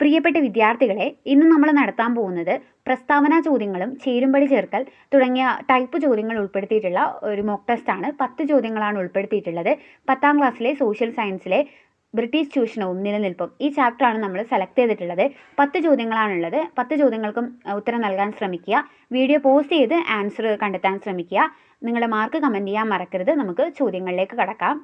പ്രിയപ്പെട്ട വിദ്യാർത്ഥികളെ, ഇന്ന് നമ്മൾ നടത്താൻ പോകുന്നത് പ്രസ്താവനാ ചോദ്യങ്ങളും ചേരുംപടി ചേർക്കൽ തുടങ്ങിയ ടൈപ്പ് ചോദ്യങ്ങൾ ഉൾപ്പെടുത്തിയിട്ടുള്ള ഒരു മോക്ക് ടെസ്റ്റാണ്. 10 ചോദ്യങ്ങളാണ് ഉൾപ്പെടുത്തിയിട്ടുള്ളത്. 10ാം ക്ലാസ്സിലെ സോഷ്യൽ സയൻസിലെ ബ്രിട്ടീഷ് ചൂഷണവും നിലനിൽപ്പും ഈ ചാപ്റ്ററാണ് നമ്മൾ സെലക്ട് ചെയ്തിട്ടുള്ളത്. 10 ചോദ്യങ്ങളാണുള്ളത്. 10 ചോദ്യങ്ങൾക്കും ഉത്തരം നൽകാൻ ശ്രമിക്കുക. വീഡിയോ പോസ്റ്റ് ചെയ്ത് ആൻസർ കണ്ടെത്താൻ ശ്രമിക്കുക. നിങ്ങളുടെ മാർക്ക് കമൻറ്റ് ചെയ്യാൻ മറക്കരുത്. നമുക്ക് ചോദ്യങ്ങളിലേക്ക് കടക്കാം.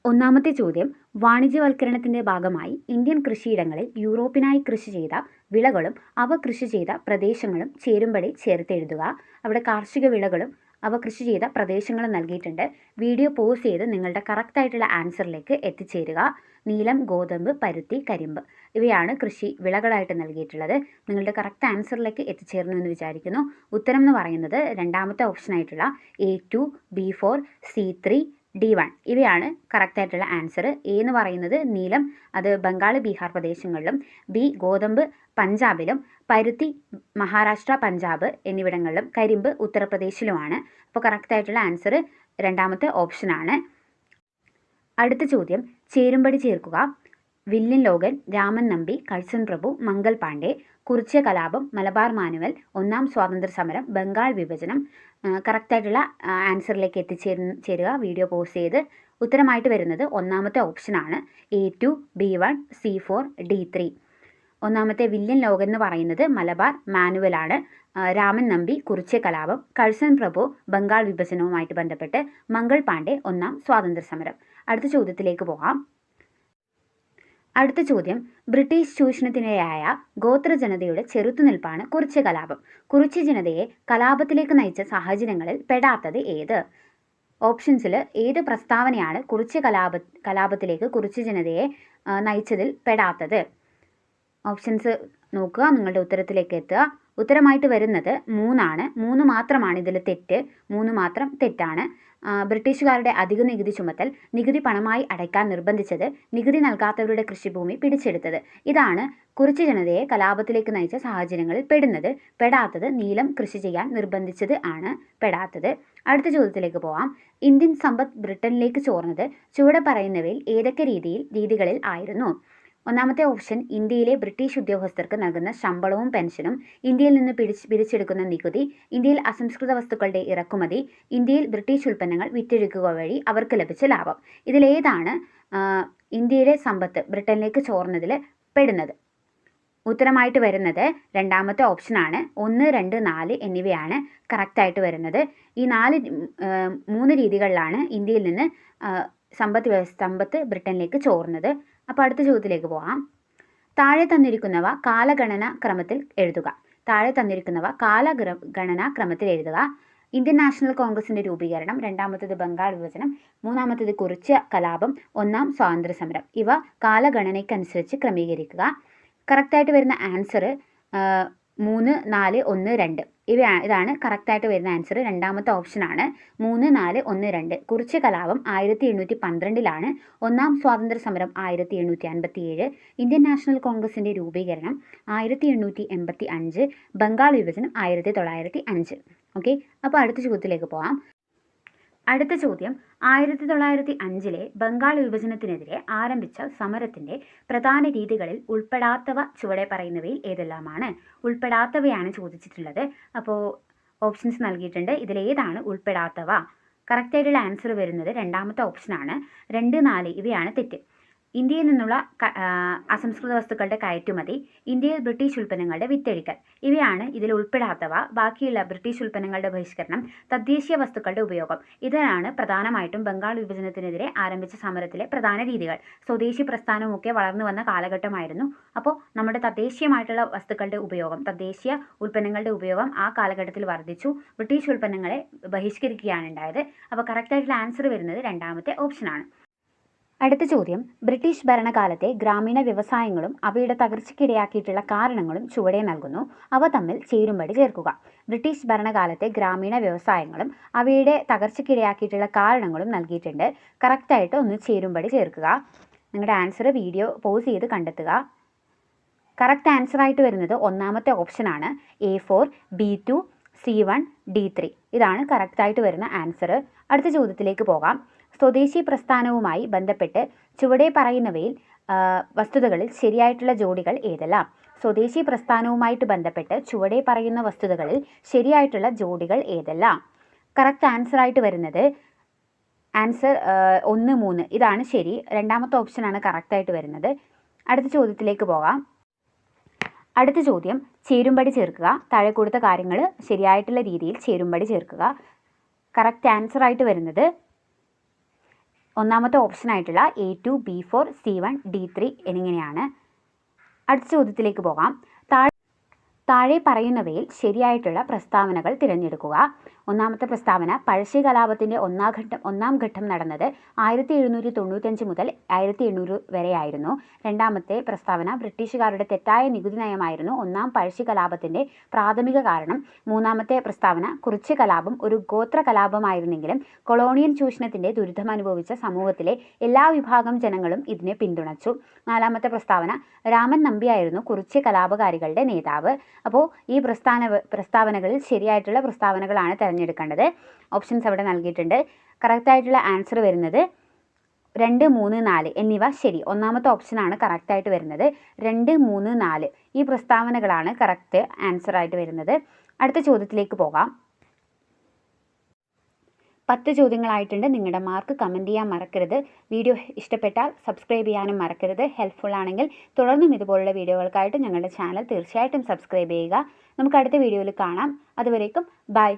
ഒന്നാമത്തെ ചോദ്യം, വാണിജ്യവൽക്കരണത്തിൻ്റെ ഭാഗമായി ഇന്ത്യൻ കൃഷിയിടങ്ങളിൽ യൂറോപ്പിനായി കൃഷി ചെയ്ത വിളകളും അവ കൃഷി ചെയ്ത പ്രദേശങ്ങളും ചേരുംപടി ചേർത്തെഴുതുക. അവിടെ കാർഷിക വിളകളും അവ കൃഷി ചെയ്ത പ്രദേശങ്ങളും നൽകിയിട്ടുണ്ട്. വീഡിയോ പോസ് ചെയ്ത് നിങ്ങളുടെ കറക്റ്റായിട്ടുള്ള ആൻസറിലേക്ക് എത്തിച്ചേരുക. നീലം, ഗോതമ്പ്, പരുത്തി, കരിമ്പ് ഇവയാണ് കൃഷി വിളകളായിട്ട് നൽകിയിട്ടുള്ളത്. നിങ്ങളുടെ കറക്റ്റ് ആൻസറിലേക്ക് എത്തിച്ചേർന്നു എന്ന് വിചാരിക്കുന്നു. ഉത്തരം എന്ന് പറയുന്നത് രണ്ടാമത്തെ ഓപ്ഷനായിട്ടുള്ള A2, B4, C3, D1 ഇവയാണ് കറക്റ്റായിട്ടുള്ള ആൻസർ. എ എന്ന് പറയുന്നത് നീലം, അത് ബംഗാൾ, ബീഹാർ പ്രദേശങ്ങളിലും, ബി ഗോതമ്പ് പഞ്ചാബിലും, പരുത്തി മഹാരാഷ്ട്ര, പഞ്ചാബ് എന്നിവിടങ്ങളിലും, കരിമ്പ് ഉത്തർപ്രദേശിലുമാണ്. അപ്പോൾ കറക്റ്റായിട്ടുള്ള ആൻസർ രണ്ടാമത്തെ ഓപ്ഷനാണ്. അടുത്ത ചോദ്യം, ചേരുംപടി ചേർക്കുക. William Logan, Raman Nambi, Curzon പ്രഭു, മംഗൾ പാണ്ഡെ, കുറിച്യ കലാപം, മലബാർ മാനുവൽ, ഒന്നാം സ്വാതന്ത്ര്യ സമരം, ബംഗാൾ വിഭജനം. കറക്റ്റായിട്ടുള്ള ആൻസറിലേക്ക് എത്തിച്ചേരുക. വീഡിയോ പോസ്റ്റ് ചെയ്ത്. ഉത്തരമായിട്ട് വരുന്നത് ഒന്നാമത്തെ ഓപ്ഷനാണ്. A2, B1, C4, D3. ഒന്നാമത്തെ വില്യൻ ലോഗൻ എന്ന് പറയുന്നത് മലബാർ മാനുവലാണ്. രാമൻ നമ്പി കുറിച്യ കലാപം, കഴ്സൺ പ്രഭു ബംഗാൾ വിഭജനവുമായിട്ട് ബന്ധപ്പെട്ട്, മംഗൾ പാണ്ഡെ ഒന്നാം സ്വാതന്ത്ര്യ സമരം. അടുത്ത ചോദ്യത്തിലേക്ക് പോകാം. അടുത്ത ചോദ്യം, ബ്രിട്ടീഷ് ചൂഷണത്തിനിരയായ ഗോത്ര ജനതയുടെ ചെറുത്തുനിൽപ്പാണ് കുറിച്യ കലാപം. കുറിച്യ ജനതയെ കലാപത്തിലേക്ക് നയിച്ച സാഹചര്യങ്ങളിൽ പെടാത്തത് ഏത്? ഓപ്ഷൻസിൽ ഏത് പ്രസ്താവനയാണ് കുറിച്യ കലാപത്തിലേക്ക് കുറിച്യ ജനതയെ നയിച്ചതിൽ പെടാത്തത്? ഓപ്ഷൻസ് നോക്കുക, നിങ്ങളുടെ ഉത്തരത്തിലേക്ക് എത്തുക. ഉത്തരമായിട്ട് വരുന്നത് 3 3 മാത്രമാണ് ഇതിൽ തെറ്റ്. 3 മാത്രം തെറ്റാണ്. ബ്രിട്ടീഷുകാരുടെ അധിക നികുതി ചുമത്തൽ, നികുതി പണമായി അടയ്ക്കാൻ നിർബന്ധിച്ചത്, നികുതി നൽകാത്തവരുടെ കൃഷിഭൂമി പിടിച്ചെടുത്തത്. ഇതാണ് കുറിച്യ ജനതയെ കലാപത്തിലേക്ക് നയിച്ച സാഹചര്യങ്ങളിൽ പെടുന്നത്. പെടാത്തത് നീലം കൃഷി ചെയ്യാൻ നിർബന്ധിച്ചത് ആണ് പെടാത്തത്. അടുത്ത ചോദ്യത്തിലേക്ക് പോവാം. ഇന്ത്യൻ സമ്പത്ത് ബ്രിട്ടനിലേക്ക് ചോർന്നത് ചുവടെ പറയുന്നവയിൽ ഏതൊക്കെ രീതികളിൽ ആയിരുന്നു? ഒന്നാമത്തെ ഓപ്ഷൻ, ഇന്ത്യയിലെ ബ്രിട്ടീഷ് ഉദ്യോഗസ്ഥർക്ക് നൽകുന്ന ശമ്പളവും പെൻഷനും, ഇന്ത്യയിൽ നിന്ന് പിരിച്ചെടുക്കുന്ന നികുതി, ഇന്ത്യയിൽ അസംസ്കൃത വസ്തുക്കളുടെ ഇറക്കുമതി, ഇന്ത്യയിൽ ബ്രിട്ടീഷ് ഉൽപ്പന്നങ്ങൾ വിറ്റഴിക്കുക വഴി അവർക്ക് ലഭിച്ച ലാഭം. ഇതിലേതാണ് ഇന്ത്യയിലെ സമ്പത്ത് ബ്രിട്ടനിലേക്ക് ചോർന്നതിൽ പെടുന്നത്? ഉത്തരമായിട്ട് വരുന്നത് രണ്ടാമത്തെ ഓപ്ഷനാണ്. 1, 2, 4 എന്നിവയാണ് കറക്റ്റായിട്ട് വരുന്നത്. ഈ 3 രീതികളിലാണ് ഇന്ത്യയിൽ നിന്ന് സമ്പത്ത് ബ്രിട്ടനിലേക്ക് ചോർന്നത്. അപ്പോൾ അടുത്ത ചോദ്യത്തിലേക്ക് പോകാം. താഴെ തന്നിരിക്കുന്നവ കാലഗണനാ ക്രമത്തിൽ എഴുതുക. ഇന്ത്യൻ നാഷണൽ കോൺഗ്രസിൻ്റെ രൂപീകരണം, രണ്ടാമത്തേത് ബംഗാൾ വിഭജനം, മൂന്നാമത്തേത് കുറിച്യ കലാപം, ഒന്നാം സ്വാതന്ത്ര്യ സമരം. ഇവ കാലഗണനയ്ക്കനുസരിച്ച് ക്രമീകരിക്കുക. കറക്റ്റായിട്ട് വരുന്ന ആൻസർ 3, 4, 1, 2 ഇതാണ് കറക്റ്റായിട്ട് വരുന്ന ആൻസർ. രണ്ടാമത്തെ ഓപ്ഷനാണ് 3, 4, 1, 2. കുറിച്യ കലാപം 1812 ഒന്നാം സ്വാതന്ത്ര്യ സമരം 1857, ഇന്ത്യൻ നാഷണൽ കോൺഗ്രസിൻ്റെ രൂപീകരണം 1885, ബംഗാൾ വിഭജനം 1905. ഓക്കെ, അപ്പോൾ അടുത്ത ചോദ്യത്തിലേക്ക് പോകാം. അടുത്ത ചോദ്യം, 1905 ബംഗാൾ വിഭജനത്തിനെതിരെ ആരംഭിച്ച സമരത്തിൻ്റെ പ്രധാന രീതികളിൽ ഉൾപ്പെടാത്തവ ചുവടെ പറയുന്നവയിൽ ഏതെല്ലാമാണ്? ഉൾപ്പെടാത്തവയാണ് ചോദിച്ചിട്ടുള്ളത്. അപ്പോൾ ഓപ്ഷൻസ് നൽകിയിട്ടുണ്ട്. ഇതിലേതാണ് ഉൾപ്പെടാത്തവ? കറക്റ്റായിട്ടുള്ള ആൻസർ വരുന്നത് രണ്ടാമത്തെ ഓപ്ഷനാണ്. 2, 4 ഇവയാണ് തെറ്റ്. ഇന്ത്യയിൽ നിന്നുള്ള അസംസ്കൃത വസ്തുക്കളുടെ കയറ്റുമതി, ഇന്ത്യയിൽ ബ്രിട്ടീഷ് ഉൽപ്പന്നങ്ങളുടെ വിറ്റഴിക്കൽ ഇവയാണ് ഇതിൽ ഉൾപ്പെടാത്തവ. ബാക്കിയുള്ള ബ്രിട്ടീഷ് ഉൽപ്പന്നങ്ങളുടെ ബഹിഷ്കരണം, തദ്ദേശീയ വസ്തുക്കളുടെ ഉപയോഗം ഇതാണ് പ്രധാനമായിട്ടും ബംഗാൾ വിഭജനത്തിനെതിരെ ആരംഭിച്ച സമരത്തിലെ പ്രധാന രീതികൾ. സ്വദേശി പ്രസ്ഥാനവുമൊക്കെ വളർന്നു വന്ന കാലഘട്ടമായിരുന്നു. അപ്പോൾ നമ്മുടെ തദ്ദേശീയമായിട്ടുള്ള വസ്തുക്കളുടെ ഉപയോഗം, തദ്ദേശീയ ഉൽപ്പന്നങ്ങളുടെ ഉപയോഗം ആ കാലഘട്ടത്തിൽ വർദ്ധിച്ചു. ബ്രിട്ടീഷ് ഉൽപ്പന്നങ്ങളെ ബഹിഷ്കരിക്കുകയാണ് ഉണ്ടായത്. അപ്പോൾ കറക്റ്റായിട്ടുള്ള ആൻസർ വരുന്നത് രണ്ടാമത്തെ ഓപ്ഷനാണ്. അടുത്ത ചോദ്യം, ബ്രിട്ടീഷ് ഭരണകാലത്തെ ഗ്രാമീണ വ്യവസായങ്ങളും അവയുടെ തകർച്ചയ്ക്കിടയാക്കിയിട്ടുള്ള കാരണങ്ങളും ചുവടെ നൽകുന്നു. അവ തമ്മിൽ ചേരുംപടി ചേർക്കുക. ബ്രിട്ടീഷ് ഭരണകാലത്തെ ഗ്രാമീണ വ്യവസായങ്ങളും അവയുടെ തകർച്ചയ്ക്കിടയാക്കിയിട്ടുള്ള കാരണങ്ങളും നൽകിയിട്ടുണ്ട്. കറക്റ്റായിട്ട് ഒന്ന് ചേരുംപടി ചേർക്കുക. നിങ്ങളുടെ ആൻസർ വീഡിയോ പോസ് ചെയ്ത് കണ്ടെത്തുക. കറക്റ്റ് ആൻസറായിട്ട് വരുന്നത് ഒന്നാമത്തെ ഓപ്ഷനാണ്. A4, B2, C1, D3 ഇതാണ് കറക്റ്റായിട്ട് വരുന്ന ആൻസർ. അടുത്ത ചോദ്യത്തിലേക്ക് പോകാം. സ്വദേശി പ്രസ്ഥാനവുമായി ബന്ധപ്പെട്ട് ചുവടെ പറയുന്നവയിൽ വസ്തുതകളിൽ ശരിയായിട്ടുള്ള ജോഡികൾ ഏതെല്ലാം? സ്വദേശി പ്രസ്ഥാനവുമായിട്ട് ബന്ധപ്പെട്ട് ചുവടെ പറയുന്ന വസ്തുതകളിൽ ശരിയായിട്ടുള്ള ജോഡികൾ ഏതെല്ലാം? കറക്റ്റ് ആൻസർ ആയിട്ട് വരുന്നത് ആൻസർ 1, 3 ഇതാണ് ശരി. രണ്ടാമത്തെ ഓപ്ഷനാണ് കറക്റ്റായിട്ട് വരുന്നത്. അടുത്ത ചോദ്യത്തിലേക്ക് പോകാം. അടുത്ത ചോദ്യം, ചേരുംപടി ചേർക്കുക. താഴെ കൊടുത്ത കാര്യങ്ങൾ ശരിയായിട്ടുള്ള രീതിയിൽ ചേരുംപടി ചേർക്കുക. കറക്റ്റ് ആൻസർ ആയിട്ട് വരുന്നത് ഒന്നാമത്തെ ഓപ്ഷനായിട്ടുള്ള A2, B4, C1, D3 എന്നിങ്ങനെയാണ്. അടുത്ത ചോദ്യത്തിലേക്ക് പോകാം. താഴെ പറയുന്നവയിൽ ശരിയായിട്ടുള്ള പ്രസ്താവനകൾ തിരഞ്ഞെടുക്കുക. ഒന്നാമത്തെ പ്രസ്താവന, പഴശ്ശി കലാപത്തിൻ്റെ ഒന്നാം ഘട്ടം നടന്നത് 1795 മുതൽ 1800 വരെയായിരുന്നു. രണ്ടാമത്തെ പ്രസ്താവന, ബ്രിട്ടീഷുകാരുടെ തെറ്റായ നികുതി നയമായിരുന്നു ഒന്നാം പഴശ്ശി കലാപത്തിൻ്റെ പ്രാഥമിക കാരണം. മൂന്നാമത്തെ പ്രസ്താവന, കുറിച്യ കലാപം ഒരു ഗോത്ര കലാപമായിരുന്നെങ്കിലും കൊളോണിയൽ ചൂഷണത്തിൻ്റെ ദുരിതമനുഭവിച്ച സമൂഹത്തിലെ എല്ലാ വിഭാഗം ജനങ്ങളും ഇതിനെ പിന്തുണച്ചു. നാലാമത്തെ പ്രസ്താവന, രാമൻ നമ്പിയായിരുന്നു കുറിച്യ കലാപകാരികളുടെ നേതാവ്. അപ്പോൾ ഈ പ്രസ്താവനകളിൽ ശരിയായിട്ടുള്ള പ്രസ്താവനകളാണ് തിരഞ്ഞെടുക്കേണ്ടത്. ഓപ്ഷൻസ് അവിടെ നൽകിയിട്ടുണ്ട്. കറക്റ്റായിട്ടുള്ള ആൻസർ വരുന്നത് 2, 3, 4 എന്നിവ ശരി. ഒന്നാമത്തെ ഓപ്ഷനാണ് കറക്റ്റായിട്ട് വരുന്നത്. 2, 3, 4 ഈ പ്രസ്താവനകളാണ് കറക്റ്റ് ആൻസർ ആയിട്ട് വരുന്നത്. അടുത്ത ചോദ്യത്തിലേക്ക് പോകാം. 10 ചോദ്യങ്ങളായിട്ടുണ്ട്. നിങ്ങളുടെ മാർക്ക് കമൻറ്റ് ചെയ്യാൻ മറക്കരുത്. വീഡിയോ ഇഷ്ടപ്പെട്ടാൽ സബ്സ്ക്രൈബ് ചെയ്യാനും മറക്കരുത്. ഹെൽപ്ഫുൾ ആണെങ്കിൽ തുടർന്നും ഇതുപോലുള്ള വീഡിയോകൾക്കായിട്ട് ഞങ്ങളുടെ ചാനൽ തീർച്ചയായിട്ടും സബ്സ്ക്രൈബ് ചെയ്യുക. നമുക്ക് അടുത്ത വീഡിയോയിൽ കാണാം. അതുവരേക്കും ബൈ.